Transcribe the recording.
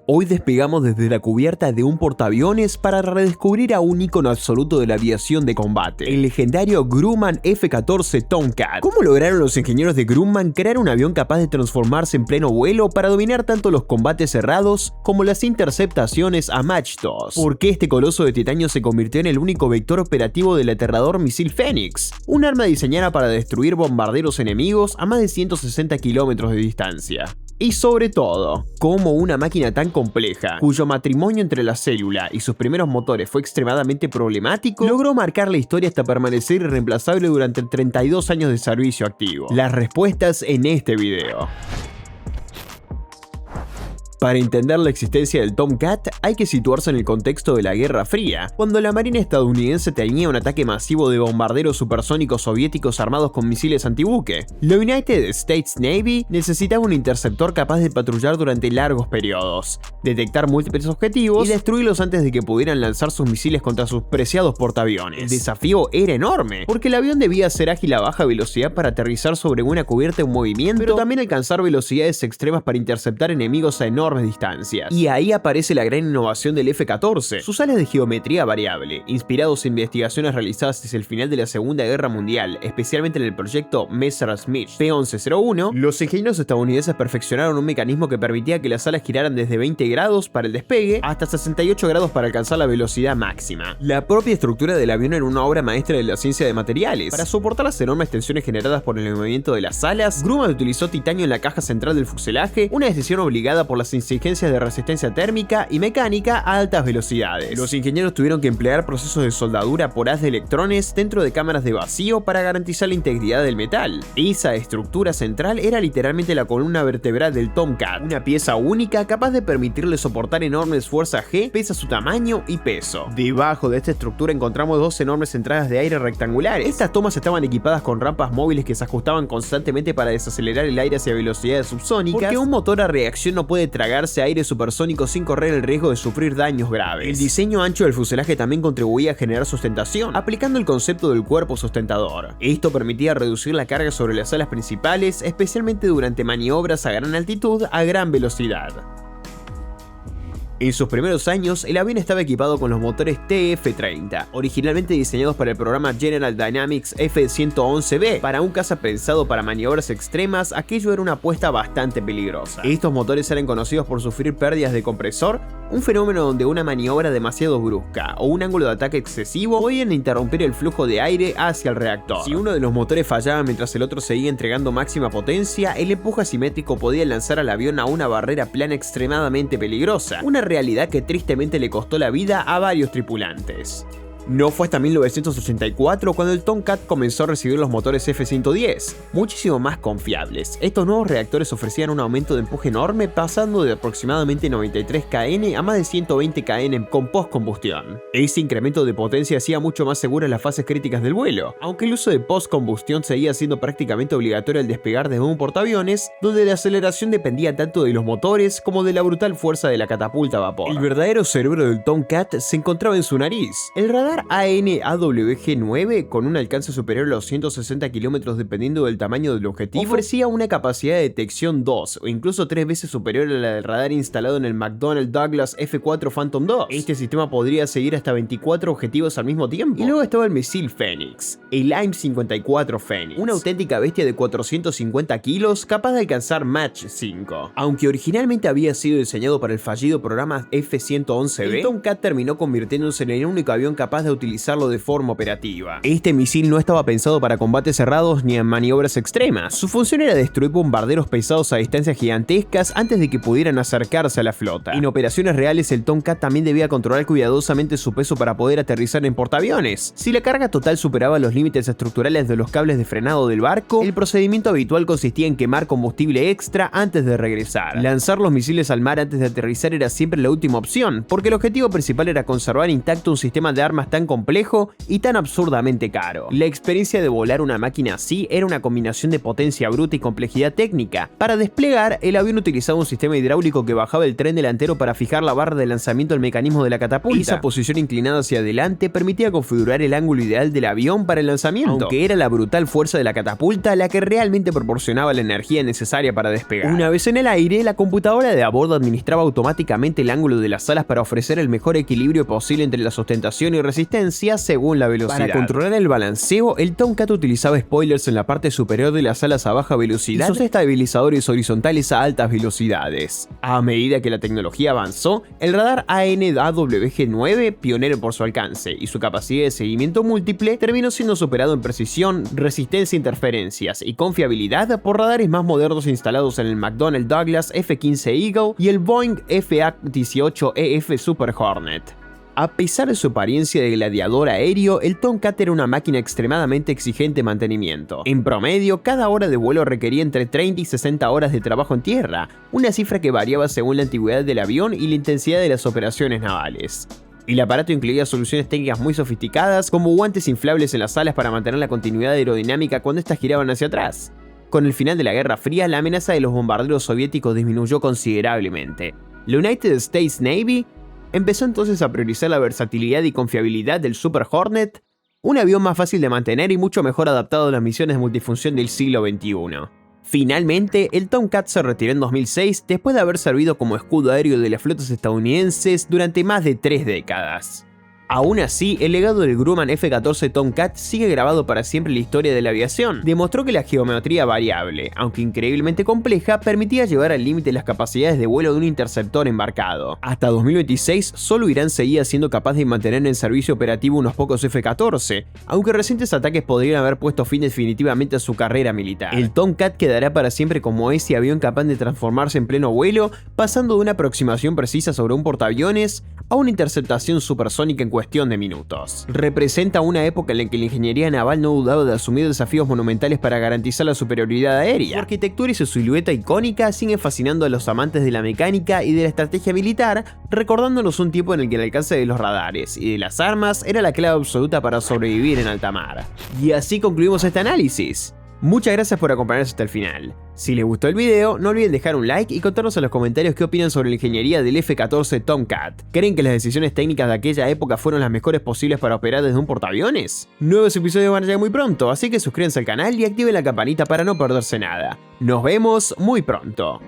Hoy despegamos desde la cubierta de un portaaviones para redescubrir a un ícono absoluto de la aviación de combate, el legendario Grumman F-14 Tomcat. ¿Cómo lograron los ingenieros de Grumman crear un avión capaz de transformarse en pleno vuelo para dominar tanto los combates cerrados como las interceptaciones a Mach 2? ¿Por qué este coloso de titanio se convirtió en el único vector operativo del aterrador misil Fénix? Un arma diseñada para destruir bombarderos enemigos a más de 160 kilómetros de distancia. Y sobre todo, cómo una máquina tan compleja, cuyo matrimonio entre la célula y sus primeros motores fue extremadamente problemático, logró marcar la historia hasta permanecer irreemplazable durante 32 años de servicio activo. Las respuestas en este video. Para entender la existencia del Tomcat, hay que situarse en el contexto de la Guerra Fría, cuando la Marina estadounidense tenía un ataque masivo de bombarderos supersónicos soviéticos armados con misiles antibuque. La United States Navy necesitaba un interceptor capaz de patrullar durante largos periodos, detectar múltiples objetivos y destruirlos antes de que pudieran lanzar sus misiles contra sus preciados portaaviones. El desafío era enorme, porque el avión debía ser ágil a baja velocidad para aterrizar sobre una cubierta en movimiento, pero también alcanzar velocidades extremas para interceptar enemigos a enormes distancias. Y ahí aparece la gran innovación del F-14, sus alas de geometría variable, inspirados en investigaciones realizadas desde el final de la Segunda Guerra Mundial, especialmente en el proyecto Messerschmitt P-1101. Los ingenieros estadounidenses perfeccionaron un mecanismo que permitía que las alas giraran desde 20 grados para el despegue hasta 68 grados para alcanzar la velocidad máxima. La propia estructura del avión era una obra maestra de la ciencia de materiales. Para soportar las enormes tensiones generadas por el movimiento de las alas, Grumman utilizó titanio en la caja central del fuselaje, una decisión obligada por las exigencias de resistencia térmica y mecánica a altas velocidades. Los ingenieros tuvieron que emplear procesos de soldadura por haz de electrones dentro de cámaras de vacío para garantizar la integridad del metal. Esa estructura central era literalmente la columna vertebral del Tomcat, una pieza única capaz de permitirle soportar enormes fuerzas G pese a su tamaño y peso. Debajo de esta estructura encontramos dos enormes entradas de aire rectangulares. Estas tomas estaban equipadas con rampas móviles que se ajustaban constantemente para desacelerar el aire hacia velocidades subsónicas, porque un motor a reacción no puede tragarse aire supersónico sin correr el riesgo de sufrir daños graves. El diseño ancho del fuselaje también contribuía a generar sustentación, aplicando el concepto del cuerpo sustentador. Esto permitía reducir la carga sobre las alas principales, especialmente durante maniobras a gran altitud a gran velocidad. En sus primeros años, el avión estaba equipado con los motores TF-30, originalmente diseñados para el programa General Dynamics F-111B. Para un caza pensado para maniobras extremas, aquello era una apuesta bastante peligrosa. Estos motores eran conocidos por sufrir pérdidas de compresor, un fenómeno donde una maniobra demasiado brusca o un ángulo de ataque excesivo podían interrumpir el flujo de aire hacia el reactor. Si uno de los motores fallaba mientras el otro seguía entregando máxima potencia, el empuje asimétrico podía lanzar al avión a una barrera plana extremadamente peligrosa, una realidad que tristemente le costó la vida a varios tripulantes. No fue hasta 1984 cuando el Tomcat comenzó a recibir los motores F-110, muchísimo más confiables. Estos nuevos reactores ofrecían un aumento de empuje enorme, pasando de aproximadamente 93 kN a más de 120 kN con postcombustión. Ese incremento de potencia hacía mucho más seguras las fases críticas del vuelo, aunque el uso de postcombustión seguía siendo prácticamente obligatorio al despegar desde un portaaviones, donde la aceleración dependía tanto de los motores como de la brutal fuerza de la catapulta a vapor. El verdadero cerebro del Tomcat se encontraba en su nariz. El radar AN/AWG-9, con un alcance superior a los 160 kilómetros dependiendo del tamaño del objetivo, ofrecía una capacidad de detección 2 o incluso 3 veces superior a la del radar instalado en el McDonnell Douglas F-4 Phantom II. Este sistema podría seguir hasta 24 objetivos al mismo tiempo. Y luego estaba el misil Fénix, el AIM-54 Fénix, una auténtica bestia de 450 kilos capaz de alcanzar Mach 5. Aunque originalmente había sido diseñado para el fallido programa F-111B, el Tomcat terminó convirtiéndose en el único avión capaz de utilizarlo de forma operativa. Este misil no estaba pensado para combates cerrados ni en maniobras extremas. Su función era destruir bombarderos pesados a distancias gigantescas antes de que pudieran acercarse a la flota. En operaciones reales, el Tomcat también debía controlar cuidadosamente su peso para poder aterrizar en portaaviones. Si la carga total superaba los límites estructurales de los cables de frenado del barco, el procedimiento habitual consistía en quemar combustible extra antes de regresar. Lanzar los misiles al mar antes de aterrizar era siempre la última opción, porque el objetivo principal era conservar intacto un sistema de armas tan complejo y tan absurdamente caro. La experiencia de volar una máquina así era una combinación de potencia bruta y complejidad técnica. Para desplegar, el avión utilizaba un sistema hidráulico que bajaba el tren delantero para fijar la barra de lanzamiento al mecanismo de la catapulta. Esa posición inclinada hacia adelante permitía configurar el ángulo ideal del avión para el lanzamiento, aunque era la brutal fuerza de la catapulta la que realmente proporcionaba la energía necesaria para despegar. Una vez en el aire, la computadora de a bordo administraba automáticamente el ángulo de las alas para ofrecer el mejor equilibrio posible entre la sustentación y resistencia según la velocidad. Para controlar el balanceo, el Tomcat utilizaba spoilers en la parte superior de las alas a baja velocidad y sus estabilizadores horizontales a altas velocidades. A medida que la tecnología avanzó, el radar AN/AWG-9, pionero por su alcance y su capacidad de seguimiento múltiple, terminó siendo superado en precisión, resistencia a interferencias y confiabilidad por radares más modernos instalados en el McDonnell Douglas F-15 Eagle y el Boeing FA-18EF Super Hornet. A pesar de su apariencia de gladiador aéreo, el Tomcat era una máquina extremadamente exigente de mantenimiento. En promedio, cada hora de vuelo requería entre 30 y 60 horas de trabajo en tierra, una cifra que variaba según la antigüedad del avión y la intensidad de las operaciones navales. El aparato incluía soluciones técnicas muy sofisticadas, como guantes inflables en las alas para mantener la continuidad aerodinámica cuando éstas giraban hacia atrás. Con el final de la Guerra Fría, la amenaza de los bombarderos soviéticos disminuyó considerablemente. La United States Navy empezó entonces a priorizar la versatilidad y confiabilidad del Super Hornet, un avión más fácil de mantener y mucho mejor adaptado a las misiones de multifunción del siglo XXI. Finalmente, el Tomcat se retiró en 2006 después de haber servido como escudo aéreo de las flotas estadounidenses durante más de 3 décadas. Aún así, el legado del Grumman F-14 Tomcat sigue grabado para siempre en la historia de la aviación. Demostró que la geometría variable, aunque increíblemente compleja, permitía llevar al límite las capacidades de vuelo de un interceptor embarcado. Hasta 2026, solo Irán seguía siendo capaz de mantener en servicio operativo unos pocos F-14, aunque recientes ataques podrían haber puesto fin definitivamente a su carrera militar. El Tomcat quedará para siempre como ese avión capaz de transformarse en pleno vuelo, pasando de una aproximación precisa sobre un portaaviones a una interceptación supersónica en cuestión de minutos. Representa una época en la que la ingeniería naval no dudaba de asumir desafíos monumentales para garantizar la superioridad aérea. Su arquitectura y su silueta icónica siguen fascinando a los amantes de la mecánica y de la estrategia militar, recordándonos un tiempo en el que el alcance de los radares y de las armas era la clave absoluta para sobrevivir en alta mar. Y así concluimos este análisis. Muchas gracias por acompañarnos hasta el final. Si les gustó el video, no olviden dejar un like y contarnos en los comentarios qué opinan sobre la ingeniería del F-14 Tomcat. ¿Creen que las decisiones técnicas de aquella época fueron las mejores posibles para operar desde un portaaviones? Nuevos episodios van a llegar muy pronto, así que suscríbanse al canal y activen la campanita para no perderse nada. Nos vemos muy pronto.